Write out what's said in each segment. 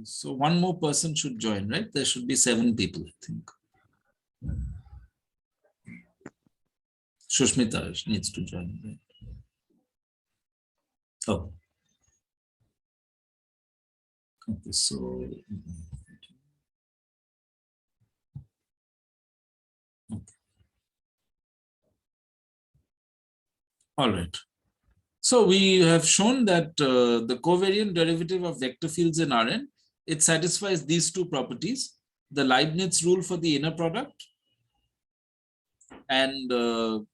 So one more person should join, right? There should be 7 people, I think. Shushmita needs to join, right? Oh. Okay, so. Okay. All right. So we have shown that the covariant derivative of vector fields in Rn, it satisfies these 2 properties, the Leibniz rule for the inner product and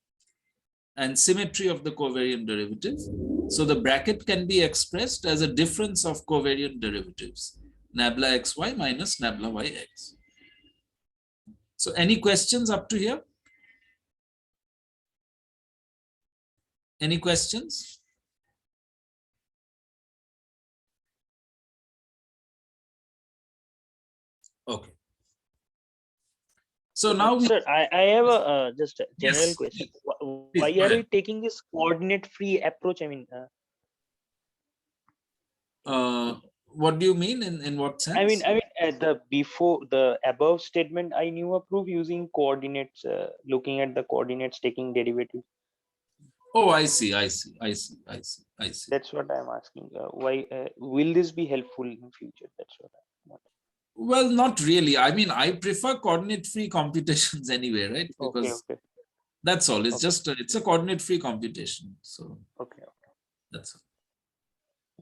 symmetry of the covariant derivative. So the bracket can be expressed as a difference of covariant derivatives, nabla xy minus nabla yx. So any questions up to here? Any questions? Okay. So now we, sir, I have a just a general yes, question. please, Why go are ahead. we taking this coordinate-free approach? I mean, What do you mean in what sense? I mean, the before the above statement, I knew a proof using coordinates, looking at the coordinates, taking derivatives. Oh, I see. That's what I'm asking. Why will this be helpful in future? That's what I want. Well, not really. I mean, I prefer coordinate-free computations anyway, right? Okay, Because okay, that's all. It's okay, just it's a coordinate-free computation. So okay. that's all.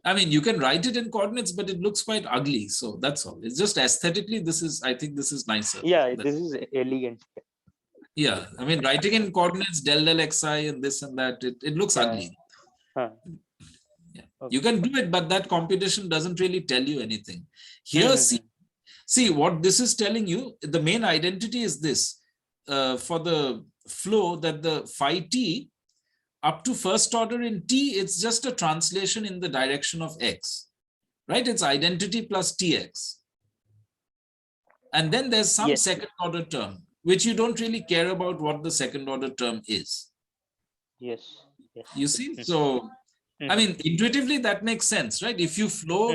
I mean, you can write it in coordinates, but it looks quite ugly. So that's all. It's just aesthetically, I think this is nicer. Yeah, this is elegant. Yeah. I mean, writing in coordinates, del xi and this and that, it looks Yeah. ugly. Huh. Yeah. Okay. You can do it, but that computation doesn't really tell you anything. Here, see what this is telling you, the main identity is this. For the flow, that the phi t up to first order in t, it's just a translation in the direction of x, right? It's identity plus tx. And then there's some Yes. second order term, which you don't really care about what the second order term is. Yes. Yes. You see? So, I mean, intuitively, that makes sense, right? If you flow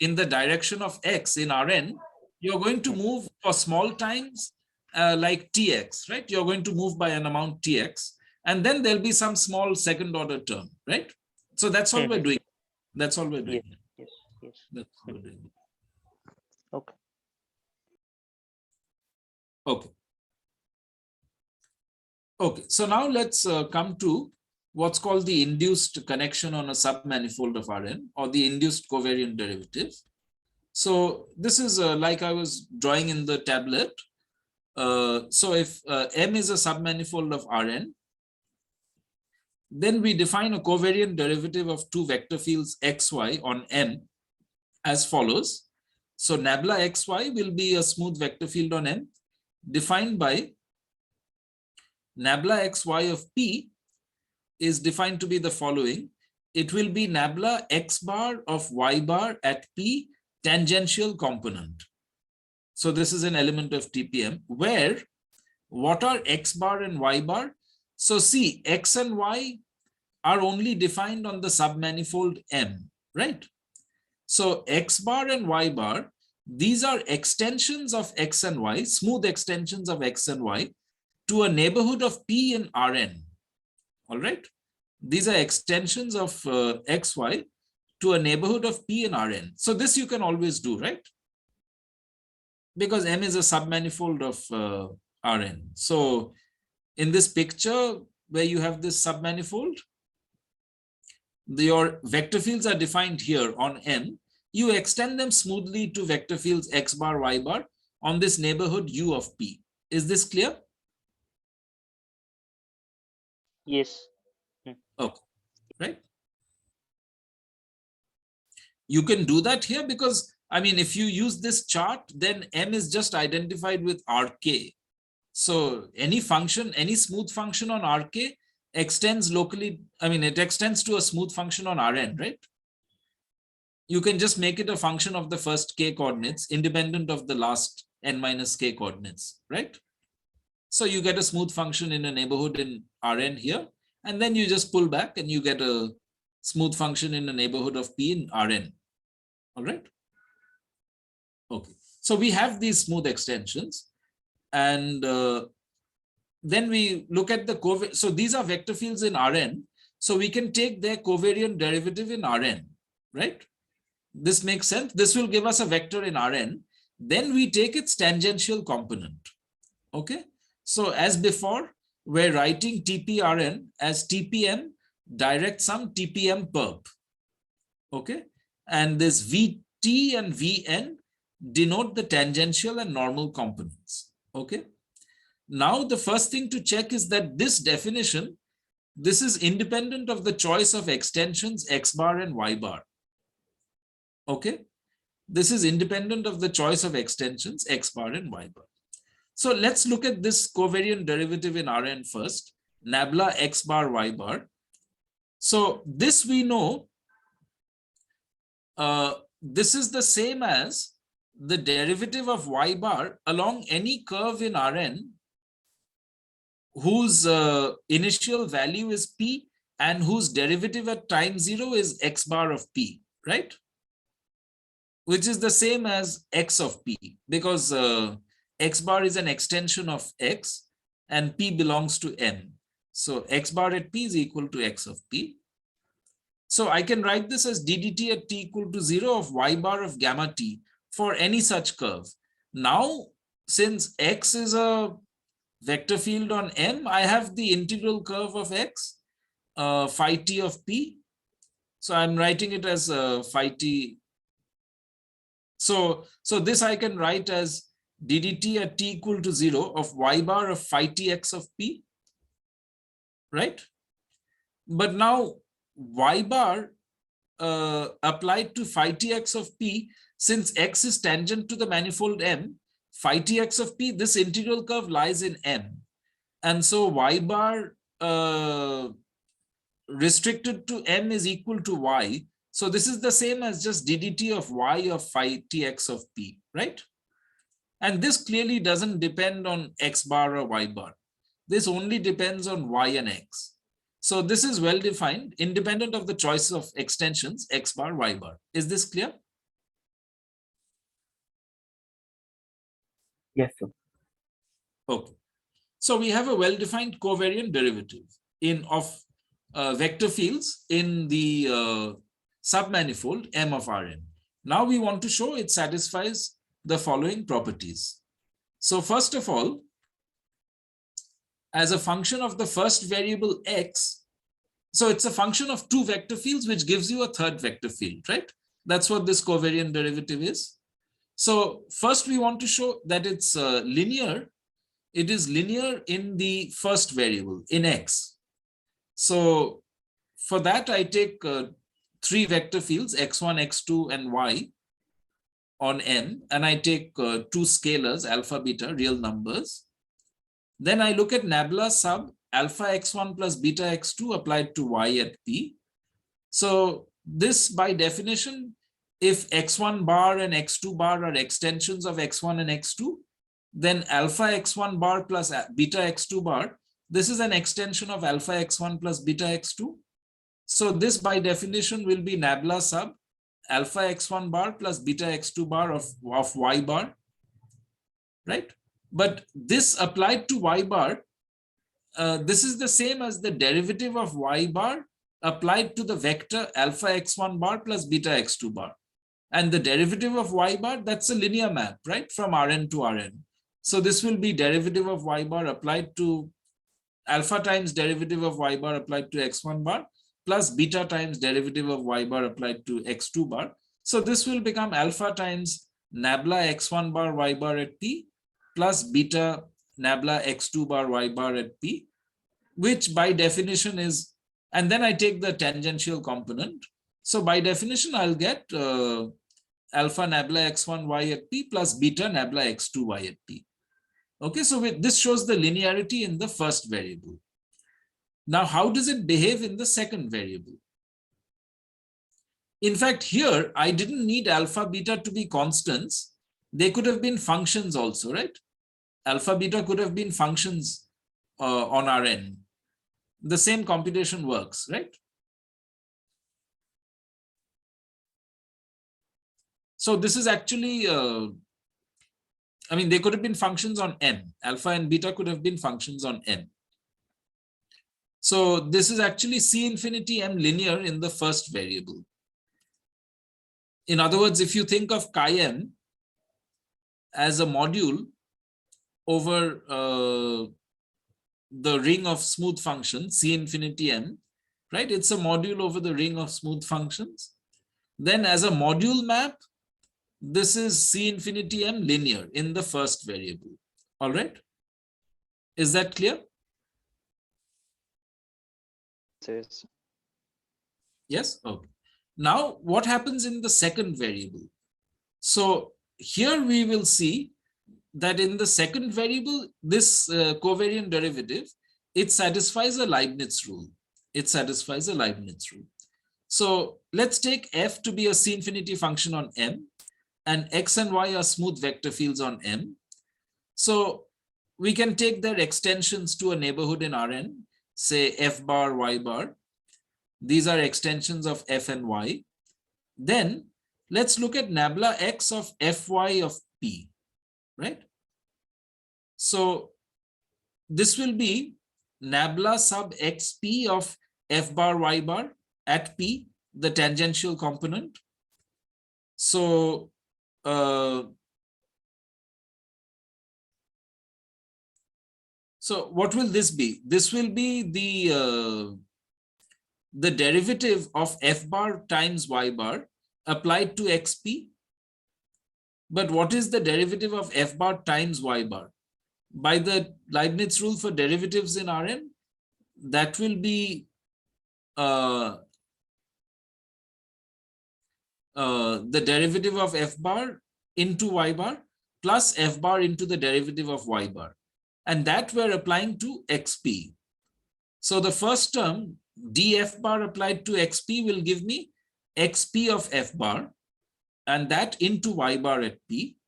in the direction of x in Rn, you're going to move for small times like tx, right? You're going to move by an amount tx, and then there'll be some small second order term, right? So that's all we're doing. That's all we're doing. Yes. Yes. Yes. That's all we're doing. Okay. Okay. Okay. So now let's come to what's called the induced connection on a submanifold of Rn, or the induced covariant derivative. So this is like I was drawing in the tablet. So if M is a submanifold of Rn, then we define a covariant derivative of 2 vector fields xy on M as follows. So nabla xy will be a smooth vector field on M defined by nabla xy of P is defined to be the following. It will be nabla x bar of y bar at P tangential component. So this is an element of TPM where what are x bar and y bar? So see, x and y are only defined on the submanifold M, right? So x bar and y bar, these are extensions of x and y, smooth extensions of x and y to a neighborhood of P in Rn, all right? These are extensions of xy to a neighborhood of P in Rn. So this you can always do, right? Because M is a submanifold of Rn. So in this picture where you have this submanifold, your vector fields are defined here on M. You extend them smoothly to vector fields x bar, y bar on this neighborhood U of P. Is this clear? Yes. Okay, right? You can do that here because, I mean, if you use this chart, then M is just identified with Rk. So any function, any smooth function on Rk extends locally, I mean, it extends to a smooth function on Rn, right? You can just make it a function of the first k coordinates independent of the last n minus k coordinates, right? So you get a smooth function in a neighborhood in Rn here, and then you just pull back and you get a smooth function in a neighborhood of P in Rn, all right? Okay, so we have these smooth extensions, and then we look at the covariant. So these are vector fields in Rn. So we can take their covariant derivative in Rn, right? This makes sense. This will give us a vector in Rn. Then we take its tangential component. Okay. So as before, we're writing TPRn as TPM direct sum TPM perp. Okay. And this VT and Vn denote the tangential and normal components. Okay. Now, the first thing to check is that this definition, this is independent of the choice of extensions X bar and Y bar. Okay. This is independent of the choice of extensions X bar and Y bar. So let's look at this covariant derivative in Rn first, nabla X bar Y bar. So this we know, this is the same as the derivative of Y bar along any curve in Rn whose initial value is P and whose derivative at time 0 is X bar of P, right? Which is the same as X of P, because X bar is an extension of X and P belongs to M. So X bar at P is equal to X of P. So I can write this as ddt at t equal to 0 of Y bar of gamma t for any such curve. Now, since X is a vector field on M, I have the integral curve of X, phi t of P. So I'm writing it as phi t. So this I can write as ddt at t equal to 0 of Y bar of phi t x of P, right? But now Y bar applied to phi t x of P, since X is tangent to the manifold M, phi t x of P, this integral curve lies in M. And so Y bar restricted to M is equal to Y. So this is the same as just ddt of Y of phi tx of P, right? And this clearly doesn't depend on X bar or Y bar. This only depends on Y and X. So this is well defined, independent of the choice of extensions X bar, Y bar. Is this clear? Yes, sir. Okay. So we have a well-defined covariant derivative of vector fields in the submanifold M of Rn. Now we want to show it satisfies the following properties. So first of all, as a function of the first variable X, so it's a function of two vector fields, which gives you a third vector field, right? That's what this covariant derivative is. So first we want to show that it's linear. It is linear in the first variable, in X. So for that, I take three vector fields, x1, x2, and y on M, and I take two scalars, alpha, beta, real numbers. Then I look at nabla sub alpha x1 plus beta x2 applied to y at P. So this, by definition, if x1 bar and x2 bar are extensions of x1 and x2, then alpha x1 bar plus beta x2 bar, this is an extension of alpha x1 plus beta x2. So this by definition will be nabla sub alpha x1 bar plus beta x2 bar of y bar, right? But this applied to y bar, this is the same as the derivative of y bar applied to the vector alpha x1 bar plus beta x2 bar. And the derivative of y bar, that's a linear map, right? From Rn to Rn. So this will be derivative of y bar applied to alpha times derivative of y bar applied to x1 bar plus beta times derivative of y bar applied to x2 bar. So this will become alpha times nabla x1 bar y bar at P plus beta nabla x2 bar y bar at P, which by definition is, and then I take the tangential component. So by definition, I'll get alpha nabla x1 y at P plus beta nabla x2 y at P. Okay, so this shows the linearity in the first variable. Now, how does it behave in the second variable? In fact, here, I didn't need alpha beta to be constants. They could have been functions also, right? Alpha beta could have been functions on Rn. The same computation works, right? So this is actually, I mean, they could have been functions on M. Alpha and beta could have been functions on M. So this is actually C infinity M linear in the first variable. In other words, if you think of chi M as a module over the ring of smooth functions, C infinity M, right? It's a module over the ring of smooth functions. Then as a module map, this is C infinity M linear in the first variable. All right. Is that clear? Yes. Yes. Okay. Now, what happens in the second variable? So here we will see that in the second variable, this covariant derivative, it satisfies a Leibniz rule. It satisfies a Leibniz rule. So let's take f to be a C infinity function on M, and x and y are smooth vector fields on M. So we can take their extensions to a neighborhood in Rn, say f bar, y bar. These are extensions of f and y. Then let's look at nabla x of fy of p, right? So this will be nabla sub xp of f bar y bar at p, the tangential component. So so what will this be? This will be the derivative of f bar times y bar applied to xp. But what is the derivative of f bar times y bar? By the Leibniz rule for derivatives in Rn, that will be the derivative of f bar into y bar plus f bar into the derivative of y bar. And that we're applying to xp. So the first term, df bar applied to xp, will give me xp of f bar, and that into y bar at p.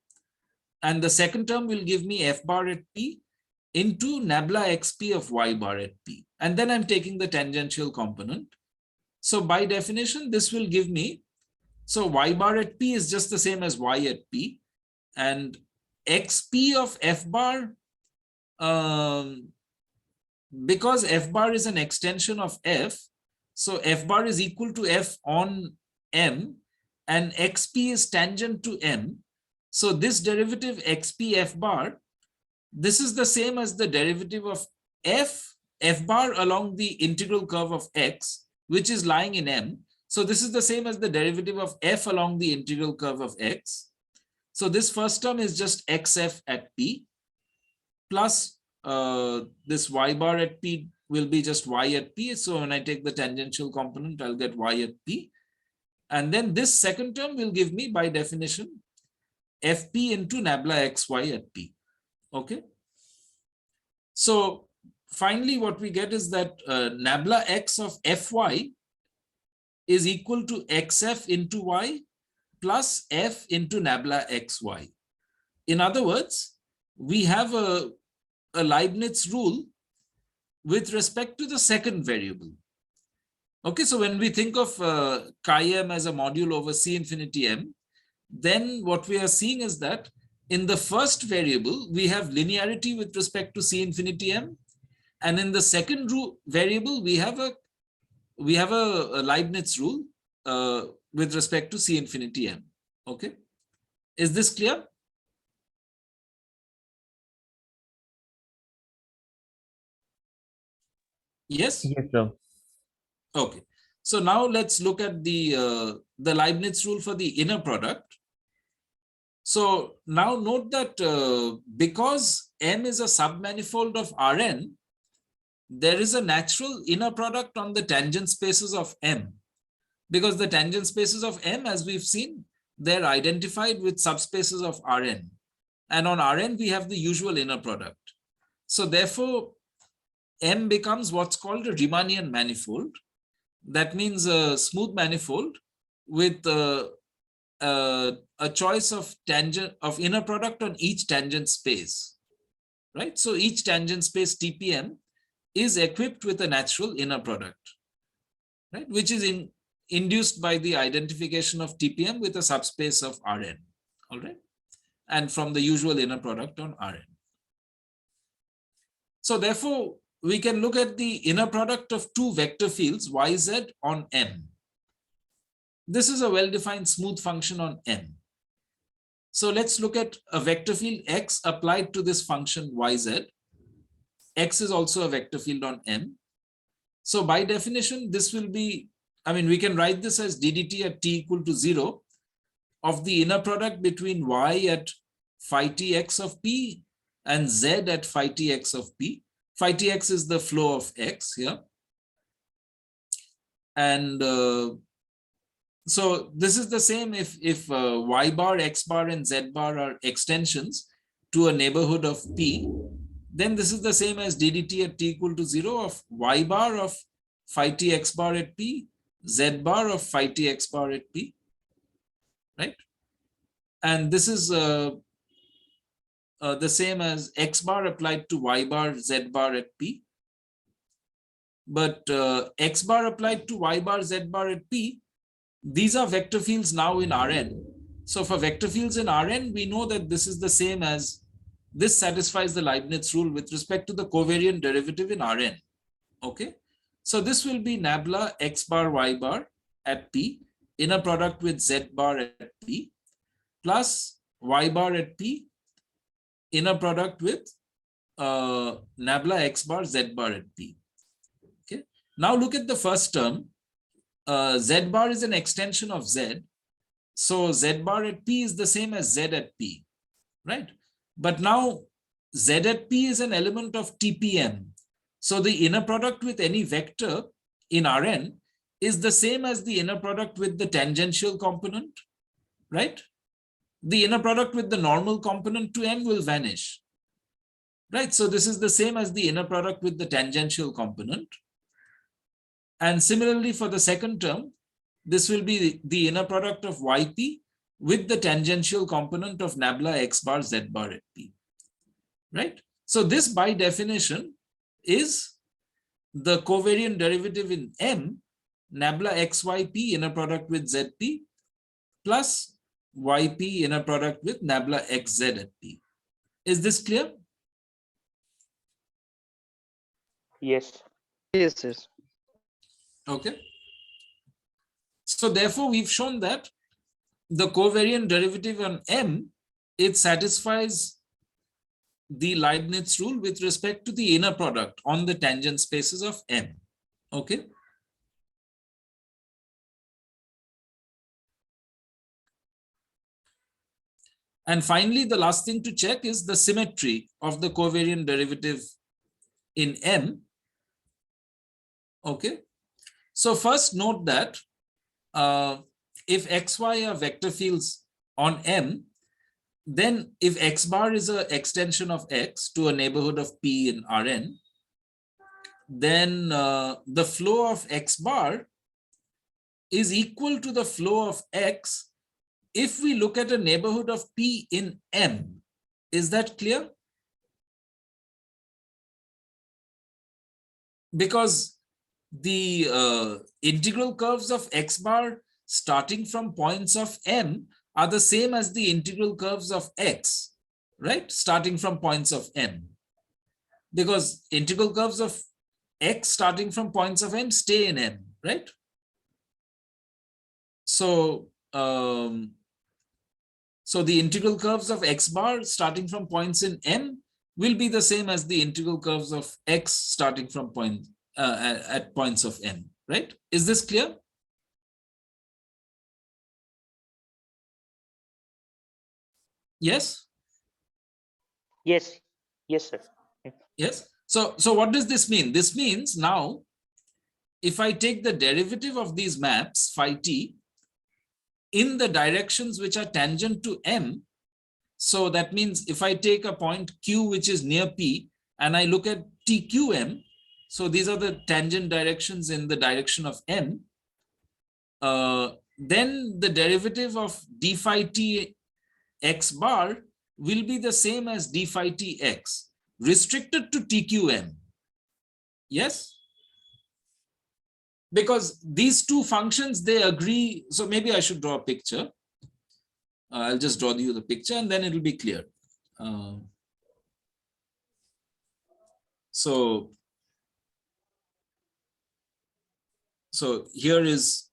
And the second term will give me f bar at p into nabla xp of y bar at p. And then I'm taking the tangential component. So by definition, this will give me, so y bar at p is just the same as y at p. And xp of f bar, because f bar is an extension of f, so f bar is equal to f on m, and xp is tangent to m. So this derivative xp f bar, this is the same as the derivative of f bar along the integral curve of x, which is lying in m. So this is the same as the derivative of f along the integral curve of x. So this first term is just xf at p, plus this y bar at p will be just y at p. So when I take the tangential component, I'll get y at p. And then this second term will give me, by definition, fp into nabla xy at p. Okay. So finally, what we get is that nabla x of fy is equal to xf into y plus f into nabla xy. In other words, we have a Leibniz rule with respect to the second variable. Okay, so when we think of chi m as a module over C infinity m, then what we are seeing is that in the first variable, we have linearity with respect to C infinity m. And in the second variable, we have a Leibniz rule with respect to C infinity m. Okay, is this clear? Yes? Yes, sir. Okay. So now let's look at the Leibniz rule for the inner product. So now note that because M is a submanifold of Rn, there is a natural inner product on the tangent spaces of M. Because the tangent spaces of M, as we've seen, they're identified with subspaces of Rn. And on Rn, we have the usual inner product. So therefore, M becomes what's called a Riemannian manifold. That means a smooth manifold with a choice of tangent of inner product on each tangent space, right? So each tangent space TPM is equipped with a natural inner product, right? Which is induced by the identification of TPM with a subspace of Rn, all right, and from the usual inner product on Rn. So therefore, we can look at the inner product of two vector fields yz on M. This is a well-defined smooth function on M. So let's look at a vector field x applied to this function yz. X is also a vector field on M. So by definition, this will be, I mean, we can write this as ddt at t equal to 0 of the inner product between y at phi t x of p and z at phi t x of p. Phi t x is the flow of x here. And so this is the same if y bar, x bar, and z bar are extensions to a neighborhood of p, then this is the same as ddt at t equal to 0 of y bar of phi t x bar at p, z bar of phi t x bar at p, right? And this is the same as x bar applied to y bar, z bar at p. But x bar applied to y bar, z bar at p, these are vector fields now in Rn. So for vector fields in Rn, we know that this is the same as, this satisfies the Leibniz rule with respect to the covariant derivative in Rn. Okay. So this will be nabla x bar y bar at p, inner product with z bar at p, plus y bar at p, inner product with nabla x bar z bar at p. Okay. Now look at the first term. Z bar is an extension of z. So z bar at p is the same as z at p, right? But now z at p is an element of TPM. So the inner product with any vector in Rn is the same as the inner product with the tangential component, right? The inner product with the normal component to M will vanish, right? So this is the same as the inner product with the tangential component. And similarly for the second term, this will be the inner product of yp with the tangential component of nabla x bar z bar at p, right? So this by definition is the covariant derivative in M, nabla xyp inner product with zp plus yp inner product with nabla xz at p. Is this clear? Yes. Yes, yes. Okay. So therefore, we've shown that the covariant derivative on M, it satisfies the Leibniz rule with respect to the inner product on the tangent spaces of M. Okay. And finally, the last thing to check is the symmetry of the covariant derivative in M. Okay. So first note that if xy are vector fields on M, then if x bar is an extension of x to a neighborhood of p in Rn, then the flow of x bar is equal to the flow of x if we look at a neighborhood of p in M. Is that clear? Because the integral curves of x bar starting from points of M are the same as the integral curves of x, right? Starting from points of M. Because integral curves of x starting from points of M stay in M, right? So, so the integral curves of x bar starting from points in M will be the same as the integral curves of x starting from points at points of M, right? Is this clear? Yes? Yes. Yes, sir. Yes. So what does this mean? This means now, if I take the derivative of these maps, phi t, in the directions which are tangent to M, so that means if I take a point Q which is near P and I look at TQM, so these are the tangent directions in the direction of M, then the derivative of d phi t x bar will be the same as d phi t x, restricted to TQM. Yes? because these two functions, they agree. So maybe I should draw a picture. I'll just draw you the picture and then it'll be clear. So here is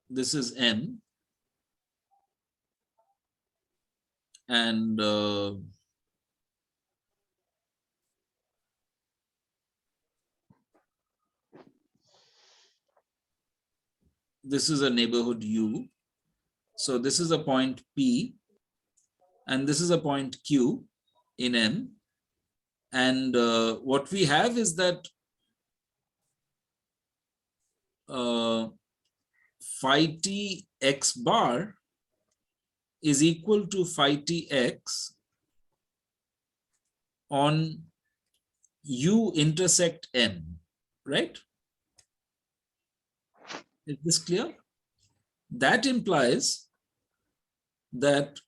this is M, and this is a neighborhood U. So this is a point P, and this is a point Q in M. And what we have is that phi t x bar is equal to phi t x on U intersect M, right? Is this clear? That implies that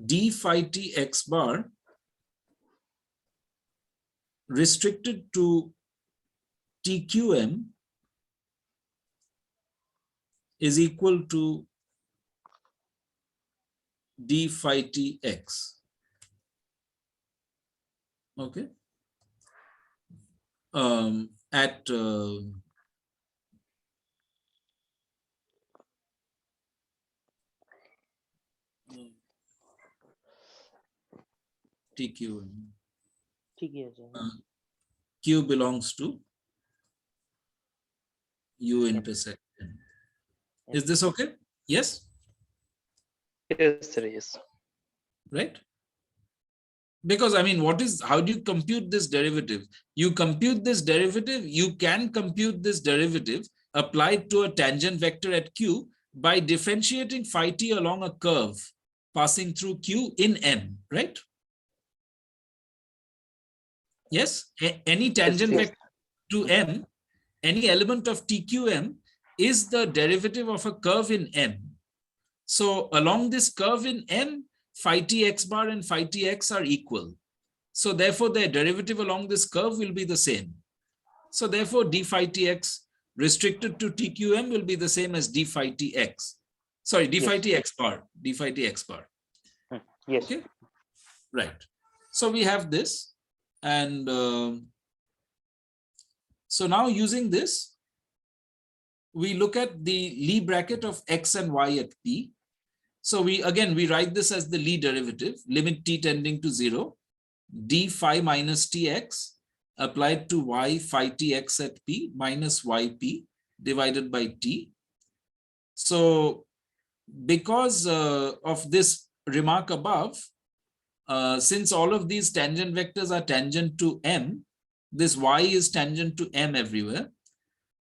d phi t x bar restricted to TQM is equal to d phi t x. Okay. At TQM. Q belongs to U intersect M. Is this okay? Yes? Yes, sir, yes. Right? Because I mean, how do you compute this derivative? You compute this derivative, you can compute this derivative applied to a tangent vector at Q by differentiating phi t along a curve passing through Q in M, right? Yes, any tangent Yes. vector to M, any element of TQM is the derivative of a curve in M. So along this curve in M, phi t x bar and phi t x are equal. So therefore, their derivative along this curve will be the same. So therefore, d phi tx restricted to TQM will be the same as d phi tx. Sorry, d phi t x bar, d phi t x bar. Yes. Okay, right. So we have this, and so now using this, we look at the Lie bracket of x and y at P. So we write this as the Lie derivative, limit t tending to 0, d phi minus tx applied to y phi tx at P minus yp divided by t. So because of this remark above, since all of these tangent vectors are tangent to M, this y is tangent to M everywhere.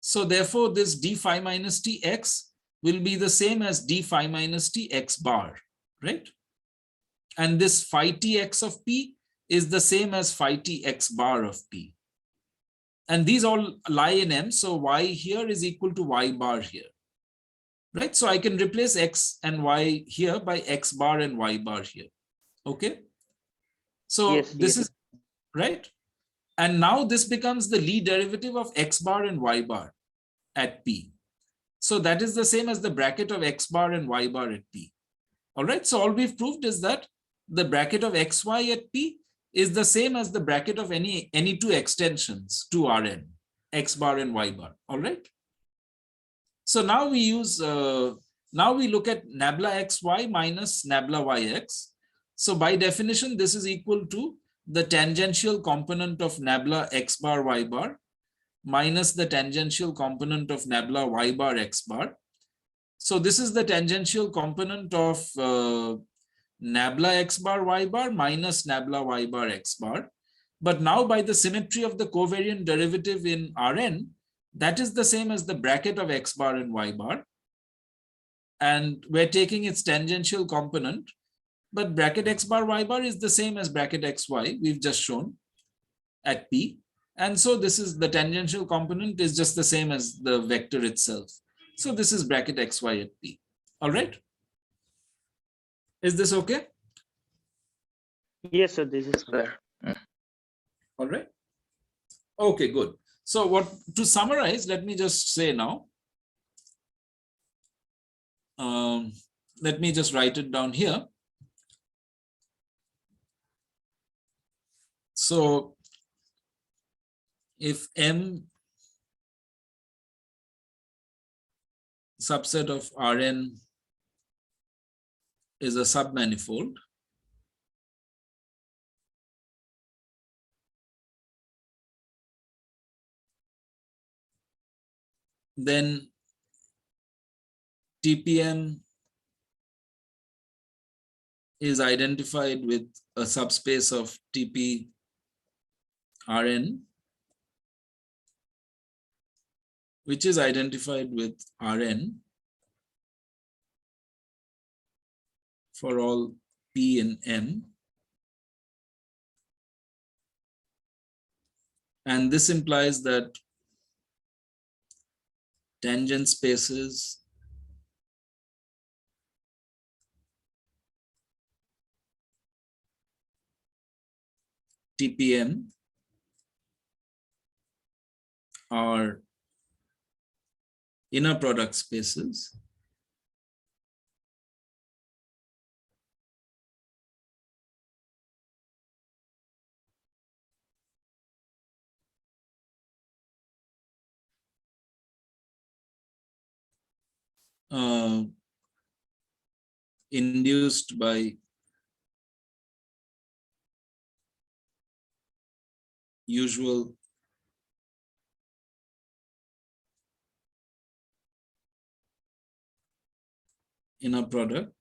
So therefore, this d phi minus tx will be the same as d phi minus tx bar, right? And this phi tx of P is the same as phi tx bar of P. And these all lie in M, so y here is equal to y bar here, right? So I can replace x and y here by x bar and y bar here, okay? So this is, right? And now this becomes the Lie derivative of x bar and y bar at P. So that is the same as the bracket of x bar and y bar at P. All right, so all we've proved is that the bracket of xy at P is the same as the bracket of any two extensions to Rn, x bar and y bar. All right. So now we use, now we look at nabla xy minus nabla yx. So by definition, this is equal to the tangential component of nabla x bar y bar minus the tangential component of nabla y bar x bar. So this is the tangential component of nabla x bar y bar minus nabla y bar x bar. But now by the symmetry of the covariant derivative in Rn, that is the same as the bracket of x bar and y bar. And we're taking its tangential component, but bracket x bar y bar is the same as bracket xy we've just shown at P. And so this is the tangential component is just the same as the vector itself. So this is bracket xy at P. All right. Is this okay? Yes, sir, this is clear. All right. Okay, good. So what to summarize, let me just say now. Let me just write it down here. So if M subset of Rn is a submanifold, then TPM is identified with a subspace of TP Rn, which is identified with Rn for all P in M. And this implies that tangent spaces TPM are inner product spaces induced by usual inner product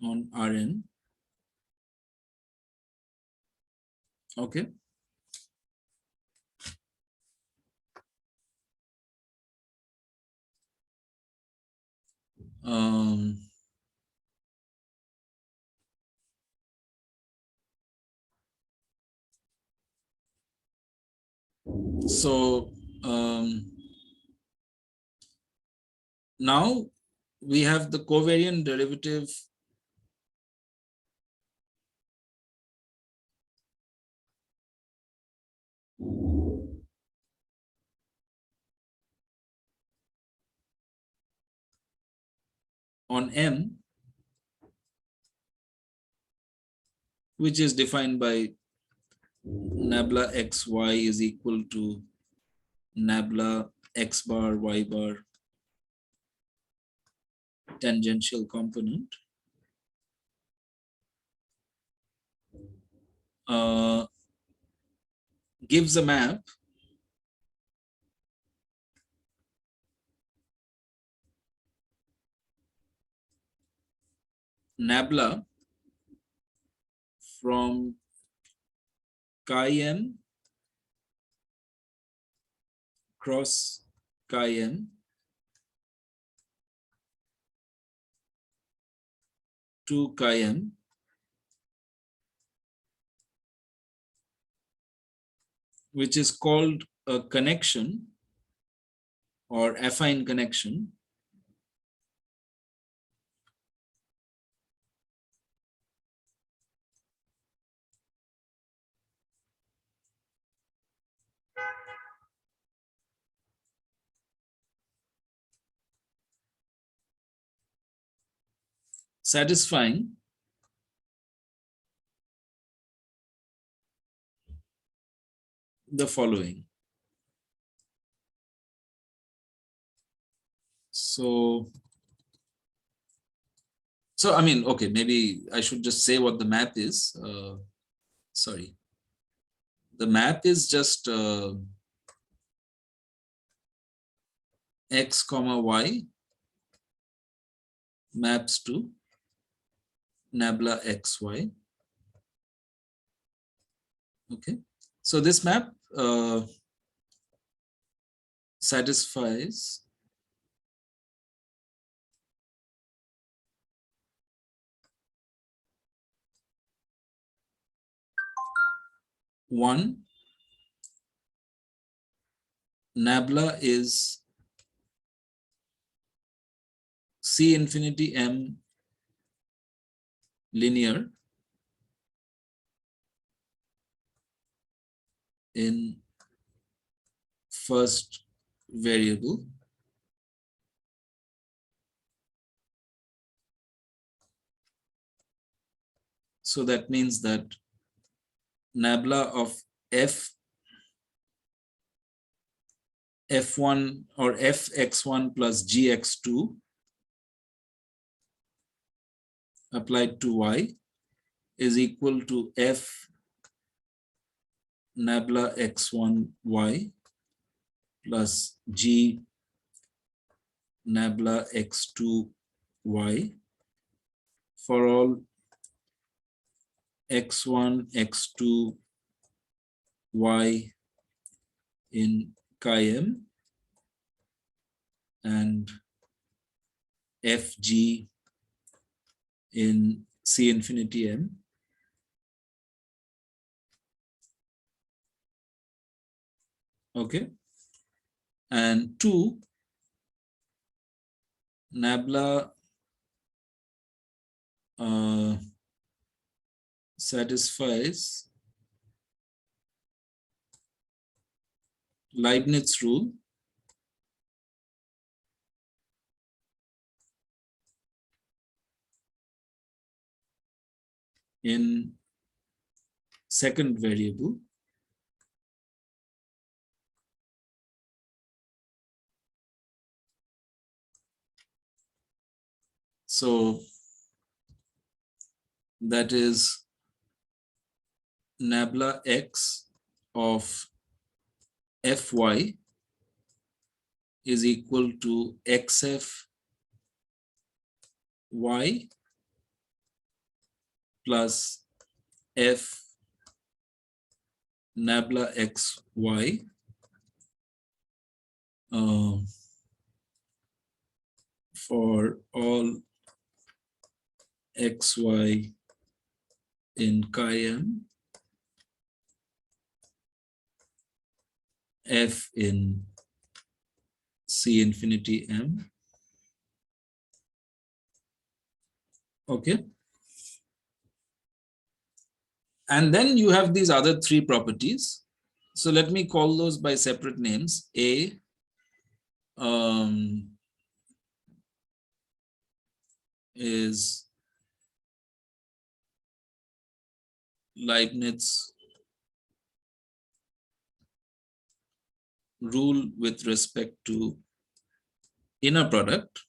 on Rn. Okay. Um, so now we have the covariant derivative on M, which is defined by nabla xy is equal to nabla x bar y bar tangential component, gives a map nabla from chi m cross chi m to chi m, which is called a connection or affine connection satisfying the following. So I mean, okay, maybe I should just say what the map is. Sorry. The map is just x comma y maps to nabla xy. Okay. So this map satisfies one, nabla is C infinity M linear in first variable. So that means that nabla of f1 or fx1 plus gx2 applied to y is equal to f nabla x1 y plus g nabla x2 y for all x1, x2, y in chi-m and fg in C infinity m. Okay. And 2 nabla satisfies Leibniz rule in second variable. So that is nabla x of fy is equal to xf y plus f nabla xy for all xy in chi-m, f in C infinity m. Okay. And then you have these other three properties. So let me call those by separate names. A is Leibniz rule with respect to inner product.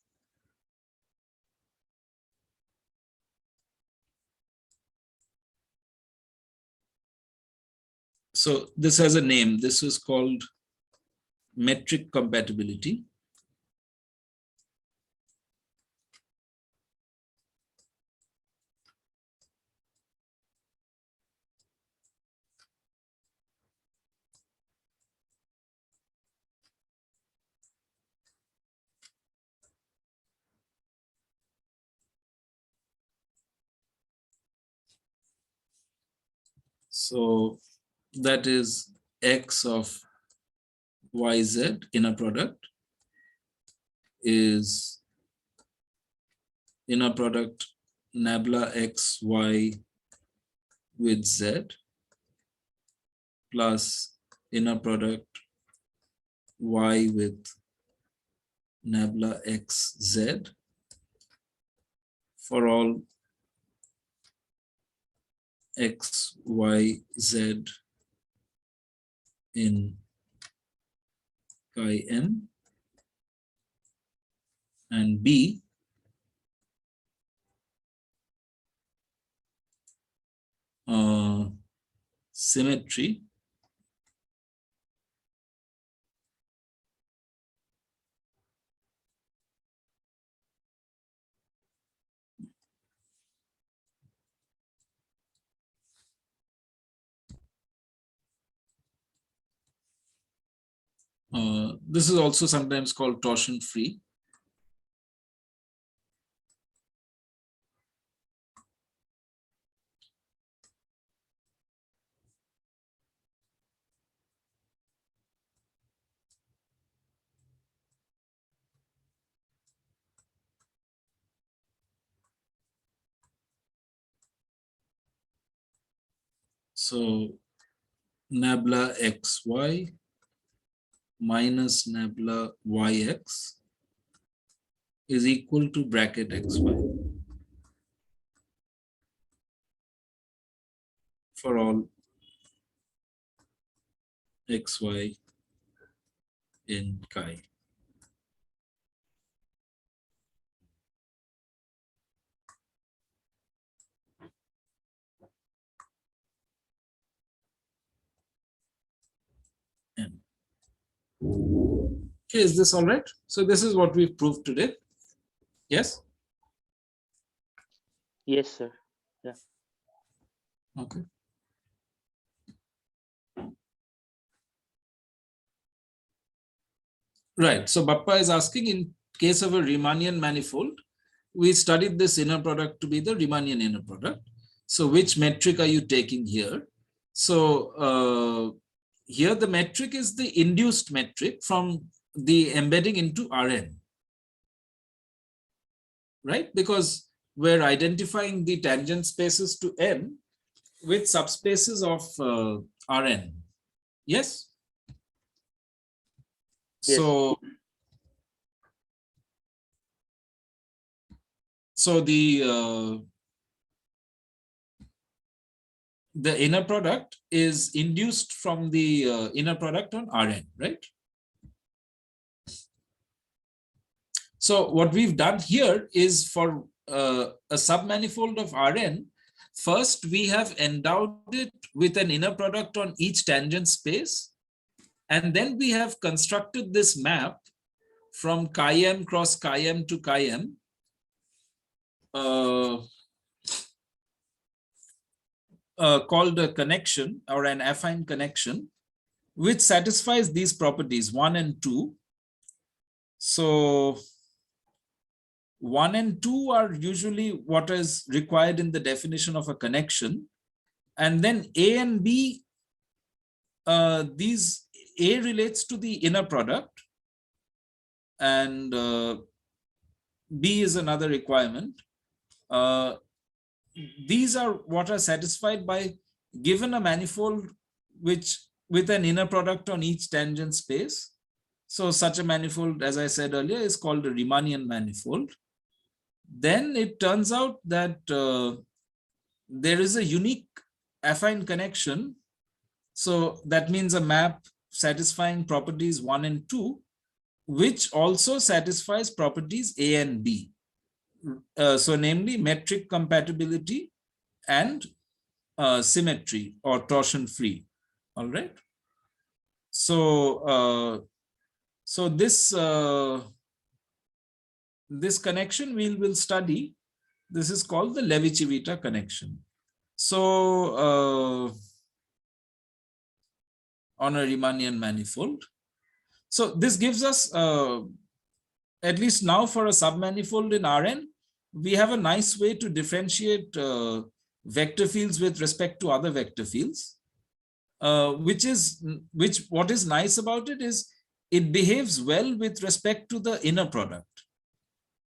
So this has a name. This is called metric compatibility. So that is x of yz inner product is inner product nabla xy with z plus inner product y with nabla xz for all x, y, z in chi-m, and B symmetry this is also sometimes called torsion free. So nabla xy minus nabla yx is equal to bracket xy for all xy in chi. N. Okay, is this all right? So this is what we've proved today. Yes? Yes, sir. Yeah. Okay. Right. So Bappa is asking, in case of a Riemannian manifold, we studied this inner product to be the Riemannian inner product. So which metric are you taking here? So here the metric is the induced metric from the embedding into Rn, right? Because we're identifying the tangent spaces to M with subspaces of Rn. Yes? Yes. So the inner product is induced from the inner product on Rn, right? So what we've done here is for a submanifold of Rn, first we have endowed it with an inner product on each tangent space, and then we have constructed this map from chi-m cross chi-m to chi-m called a connection or an affine connection, which satisfies these properties 1 and 2. So 1 and 2 are usually what is required in the definition of a connection. And then A and B, these A relates to the inner product and B is another requirement. These are what are satisfied by given a manifold which with an inner product on each tangent space. So such a manifold, as I said earlier, is called a Riemannian manifold. Then it turns out that there is a unique affine connection. So that means a map satisfying properties 1 and 2, which also satisfies properties A and B. So namely metric compatibility and symmetry or torsion free. All right. So this connection we will study. This is called the Levi-Civita connection. So on a Riemannian manifold. So this gives us, at least now for a submanifold in Rn, we have a nice way to differentiate vector fields with respect to other vector fields. What is nice about it is it behaves well with respect to the inner product.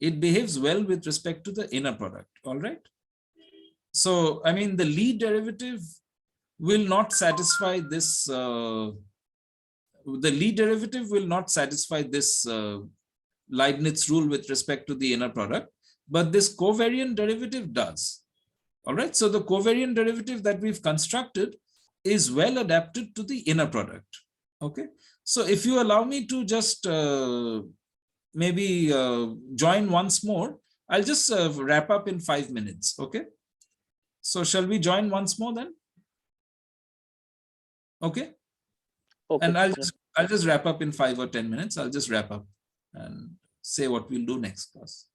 It behaves well with respect to the inner product. All right. So, I mean, the Lie derivative will not satisfy this. The Lie derivative will not satisfy this Leibniz rule with respect to the inner product, but this covariant derivative does. All right. So the covariant derivative that we've constructed is well adapted to the inner product. Okay. So if you allow me to just maybe join once more, I'll just wrap up in 5 minutes. Okay. So shall we join once more then? Okay. Okay. And I'll just wrap up in 5 or 10 minutes. I'll just wrap up and say what we'll do next class.